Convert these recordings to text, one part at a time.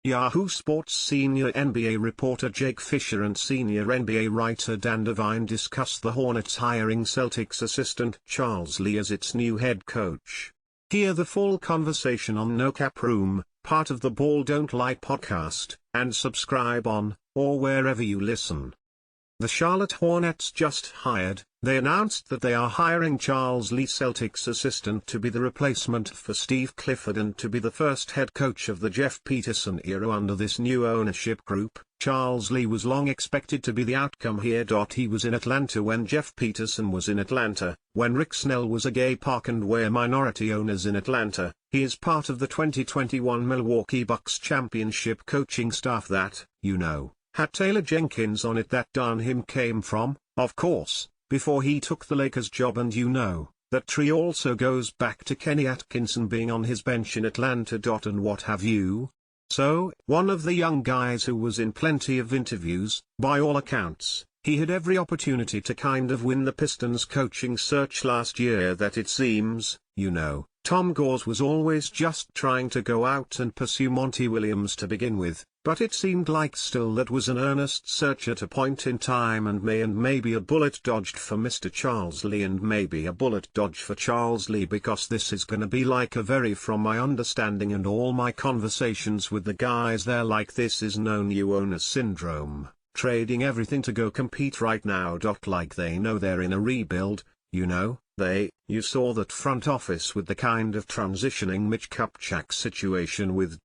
Yahoo Sports senior NBA reporter Jake Fisher and senior NBA writer Dan Devine discuss the Hornets hiring Celtics assistant Charles Lee as its new head coach. Hear the full conversation on No Cap Room, part of the Ball Don't Lie podcast, and subscribe on, or wherever you listen. The Charlotte Hornets just hired. They announced that they are hiring Charles Lee, Celtics assistant, to be the replacement for Steve Clifford and to be the first head coach of the Jeff Peterson era under this new ownership group. Charles Lee was long expected to be the outcome here. He was in Atlanta when Jeff Peterson was in Atlanta, when Rick Snell was a gay park and were minority owners in Atlanta. He is part of the 2021 Milwaukee Bucks championship coaching staff that, had Taylor Jenkins on it. That him came from, of course, before he took the Lakers job, and that tree also goes back to Kenny Atkinson being on his bench in Atlanta. And what have you. So, one of the young guys who was in plenty of interviews. By all accounts, he had every opportunity to kind of win the Pistons coaching search last year. That it seems, Tom Gores was always just trying to go out and pursue Monty Williams to begin with, but it seemed like still that was an earnest search at a point in time, and maybe a bullet dodged for Mr. Charles Lee, and maybe a bullet dodged for Charles Lee, because this is gonna be like a very, from my understanding and all my conversations with the guys there, like this is no new owner syndrome, trading everything to go compete right now. Like they know they're in a rebuild, you saw that front office with the kind of transitioning Mitch Kupchak situation with,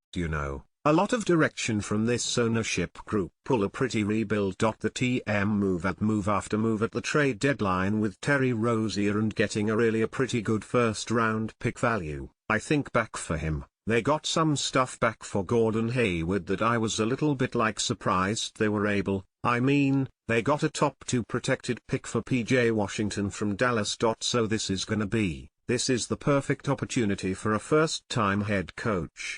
a lot of direction from this ownership group. Pull a pretty rebuild. The TM move after move at the trade deadline with Terry Rozier and getting a pretty good first round pick value. I think back for him, they got some stuff back for Gordon Hayward that I was a little bit surprised they were able. They got a top 2 protected pick for PJ Washington from Dallas. So this is the perfect opportunity for a first-time head coach.